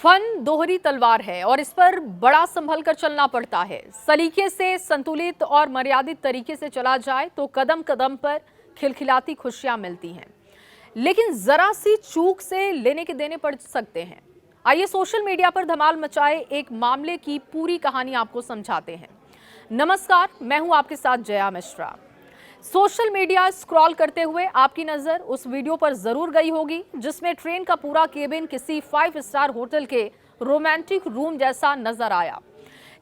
Fun दोहरी तलवार है और इस पर बड़ा संभल कर चलना पड़ता है। सलीके से, संतुलित और मर्यादित तरीके से चला जाए तो कदम कदम पर खिलखिलाती खुशियां मिलती हैं, लेकिन जरा सी चूक से लेने के देने पड़ सकते हैं। आइए सोशल मीडिया पर धमाल मचाए एक मामले की पूरी कहानी आपको समझाते हैं। नमस्कार, मैं हूं आपके साथ Jaya Mishra. Social media scroll करते हुए आपकी नजर उस वीडियो पर जरूर गई होगी जिसमें ट्रेन का पूरा केबिन किसी 5 स्टार होटल के रोमांटिक रूम जैसा नजर आया।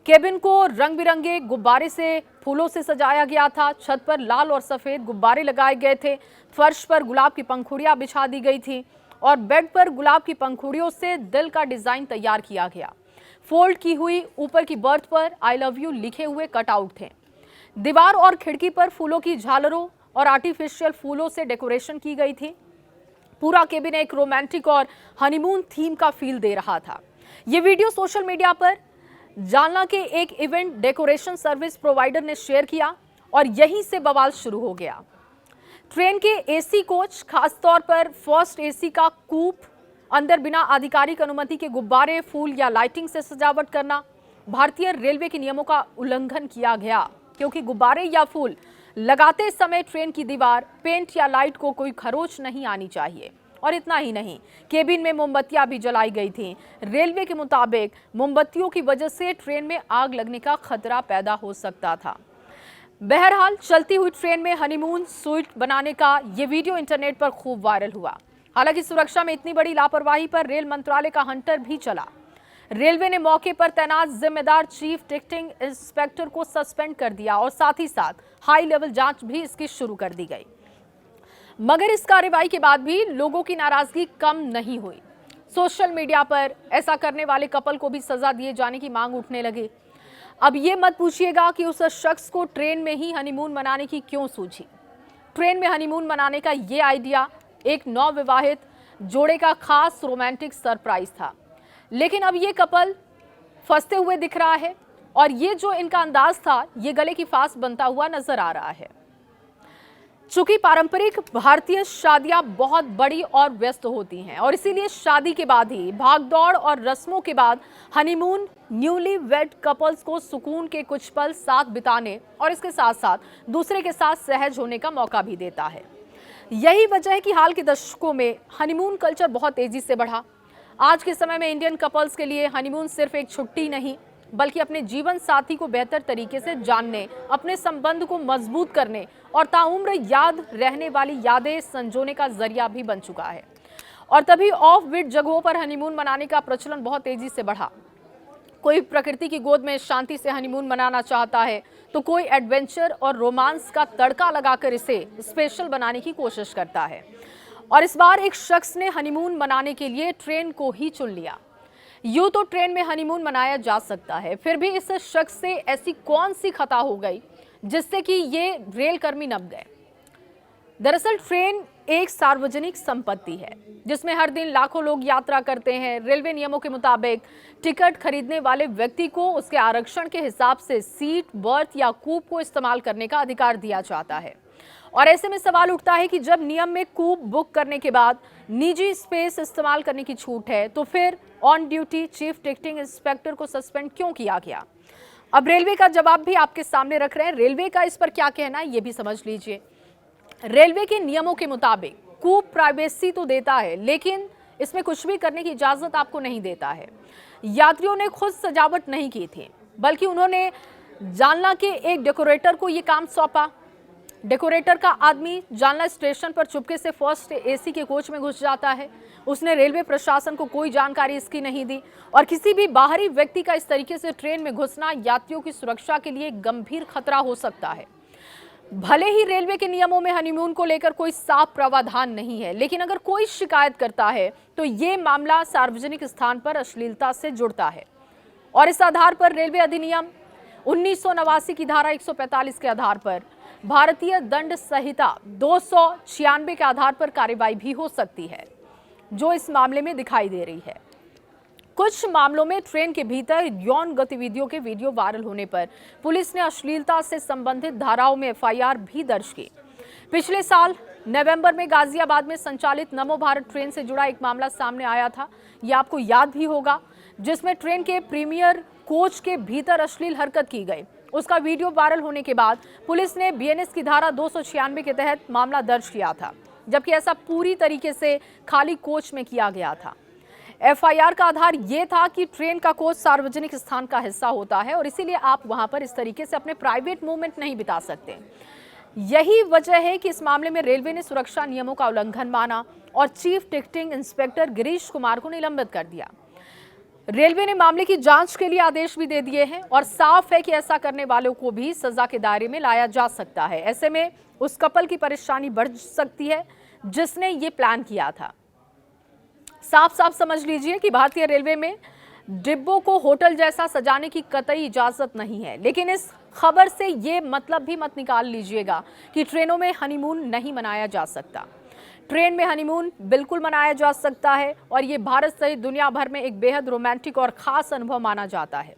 केबिन को रंग बिरंगे गुब्बारे से, फूलों से सजाया गया था। छत पर लाल और सफेद गुब्बारे लगाए गए थे। फर्श पर गुलाब की पंखुड़ियां बिछा दी गई थी और बेड पर गुलाब की पंखुड़ियों से दिल का डिजाइन तैयार किया गया। फोल्ड की हुई ऊपर की बर्थ पर आई लव यू लिखे हुए कटआउट थे। दीवार और खिड़की पर फूलों की झालरों और आर्टिफिशियल फूलों से डेकोरेशन की गई थी। पूरा केबिन एक रोमांटिक और हनीमून थीम का फील दे रहा था। ये वीडियो सोशल मीडिया पर जालना के एक इवेंट डेकोरेशन सर्विस प्रोवाइडर ने शेयर किया और यहीं से बवाल शुरू हो गया। ट्रेन के एसी कोच, खासतौर पर फर्स्ट एसी का कूप, अंदर बिना आधिकारिक अनुमति के गुब्बारे, फूल या लाइटिंग से सजावट करना। भारतीय रेलवे के नियमों का उल्लंघन किया गया क्योंकि गुब्बारे या फूल लगाते समय ट्रेन की दीवार, पेंट या लाइट को कोई खरोच नहीं आनी चाहिए। और इतना ही नहीं, केबिन में मोमबत्तियां भी जलाई गई थीं। रेलवे के मुताबिक मोमबत्तियों की वजह से ट्रेन में आग लगने का खतरा पैदा हो सकता था। बहरहाल, चलती हुई ट्रेन में हनीमून स्वीट बनाने का ये वीडियो इंटरनेट पर खूब वायरल हुआ। हालांकि सुरक्षा में इतनी बड़ी लापरवाही पर रेल मंत्रालय का हंटर भी चला। रेलवे ने मौके पर तैनात जिम्मेदार चीफ टिकटिंग इंस्पेक्टर को सस्पेंड कर दिया और साथ ही साथ हाई लेवल जांच भी इसकी शुरू कर दी गई। मगर इस कार्रवाई के बाद भी लोगों की नाराजगी कम नहीं हुई। सोशल मीडिया पर ऐसा करने वाले कपल को भी सजा दिए जाने की मांग उठने लगी। अब ये मत पूछिएगा कि उस शख्स को ट्रेन में ही हनीमून मनाने की क्यों सूझी। ट्रेन में हनीमून मनाने का ये आइडिया एक नवविवाहित जोड़े का खास रोमांटिक सरप्राइज था, लेकिन अब ये कपल फंसते हुए दिख रहा है और ये जो इनका अंदाज था, ये गले की फांस बनता हुआ नजर आ रहा है। चूंकि पारंपरिक भारतीय शादियां बहुत बड़ी और व्यस्त होती हैं और इसीलिए शादी के बाद ही भागदौड़ और रस्मों के बाद हनीमून न्यूली वेड कपल्स को सुकून के कुछ पल साथ बिताने और इसके साथ साथ दूसरे के साथ सहज होने का मौका भी देता है। यही वजह है कि हाल के दशकों में हनीमून कल्चर बहुत तेजी से बढ़ा। आज के समय में इंडियन कपल्स के लिए हनीमून सिर्फ एक छुट्टी नहीं, बल्कि अपने जीवन साथी को बेहतर तरीके से जानने, अपने संबंध को मजबूत करने और ताउम्र याद रहने वाली यादें संजोने का जरिया भी बन चुका है। और तभी ऑफ बीट जगहों पर हनीमून मनाने का प्रचलन बहुत तेजी से बढ़ा। कोई प्रकृति की गोद में शांति से हनीमून मनाना चाहता है, तो कोई एडवेंचर और रोमांस का तड़का लगाकर इसे स्पेशल बनाने की कोशिश करता है। और इस बार एक शख्स ने हनीमून मनाने के लिए ट्रेन को ही चुन लिया। यूं तो ट्रेन में हनीमून मनाया जा सकता है, फिर भी इस शख्स से ऐसी कौन सी खता हो गई जिससे कि ये रेल कर्मी नप गए। दरअसल ट्रेन एक सार्वजनिक संपत्ति है जिसमें हर दिन लाखों लोग यात्रा करते हैं। रेलवे नियमों के मुताबिक टिकट खरीदने वाले व्यक्ति को उसके आरक्षण के हिसाब से सीट, बर्थ या कूप को इस्तेमाल करने का अधिकार दिया जाता है। और ऐसे में सवाल उठता है कि जब नियम में कूप बुक करने के बाद निजी स्पेस इस्तेमाल करने की छूट है, तो फिर on duty chief ticketing inspector को सस्पेंड क्यों किया गया। अब रेलवे का जवाब भी आपके सामने रख रहे हैं। रेलवे का इस पर क्या कहना है, ये भी समझ लीजिए। रेलवे के नियमों के मुताबिक कूप प्राइवेसी तो देता है, लेकिन इसमें कुछ भी करने की इजाजत आपको नहीं देता है। यात्रियों ने खुद सजावट नहीं की थी, बल्कि उन्होंने जालना के एक डेकोरेटर को ये काम सौंपा। डेकोरेटर का आदमी जालना स्टेशन पर चुपके से फर्स्ट एसी के कोच में घुस जाता है। उसने रेलवे प्रशासन को कोई जानकारी इसकी नहीं दी और किसी भी बाहरी व्यक्ति का इस तरीके से ट्रेन में घुसना यात्रियों की सुरक्षा के लिए गंभीर खतरा हो सकता है। भले ही रेलवे के नियमों में हनीमून को लेकर कोई साफ प्रावधान नहीं है, लेकिन अगर कोई शिकायत करता है तो ये मामला सार्वजनिक स्थान पर अश्लीलता से जुड़ता है और इस आधार पर रेलवे अधिनियम 1989 की धारा 145 के आधार पर भारतीय दंड संहिता 296 के आधार पर कार्रवाई भी हो सकती है, जो इस मामले में दिखाई दे रही है। कुछ मामलों में ट्रेन के भीतर यौन गतिविधियों के वीडियो वायरल होने पर पुलिस ने अश्लीलता से संबंधित धाराओं में एफआईआर भी दर्ज की। पिछले साल नवंबर में गाजियाबाद में संचालित नमो भारत ट्रेन से जुड़ा एक मामला सामने आया था, ये आपको याद भी होगा, जिसमें ट्रेन के प्रीमियर कोच के भीतर अश्लील हरकत की गई। उसका वीडियो वायरल होने के बाद पुलिस ने बीएनएस की धारा 296 के तहत मामला दर्ज किया था, जबकि ऐसा पूरी तरीके से खाली कोच में किया गया था। एफआईआर का आधार ये था कि ट्रेन का कोच सार्वजनिक स्थान का हिस्सा होता है और इसीलिए आप वहां पर इस तरीके से अपने प्राइवेट मूवमेंट नहीं बिता सकते। यही वजह है कि इस मामले में रेलवे ने सुरक्षा नियमों का उल्लंघन माना और chief ticketing inspector Girish Kumar को निलंबित कर दिया। रेलवे ने मामले की जांच के लिए आदेश भी दे दिए हैं और साफ है कि ऐसा करने वालों को भी सजा के दायरे में लाया जा सकता है। ऐसे में उस कपल की परेशानी बढ़ सकती है जिसने ये प्लान किया था। साफ साफ समझ लीजिए कि भारतीय रेलवे में डिब्बों को होटल जैसा सजाने की कतई इजाजत नहीं है, लेकिन इस खबर से ये मतलब भी मत निकाल लीजिएगा कि ट्रेनों में हनीमून नहीं मनाया जा सकता। ट्रेन में हनीमून बिल्कुल मनाया जा सकता है और ये भारत सहित दुनिया भर में एक बेहद रोमांटिक और खास अनुभव माना जाता है।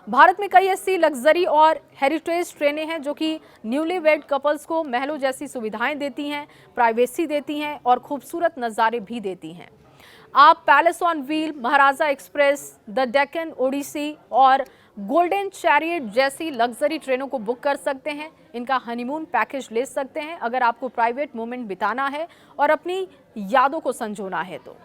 भारत में कई ऐसी लग्जरी और हेरिटेज ट्रेनें हैं जो कि न्यूली वेड कपल्स को महलों जैसी सुविधाएं देती हैं, प्राइवेसी देती हैं और खूबसूरत नज़ारे भी देती हैं। आप palace on wheel, Maharaja express, the Deccan odyssey और गोल्डन चैरियट जैसी लग्जरी ट्रेनों को बुक कर सकते हैं। इनका हनीमून पैकेज ले सकते हैं अगर आपको प्राइवेट मोमेंट बिताना है और अपनी यादों को संजोना है तो।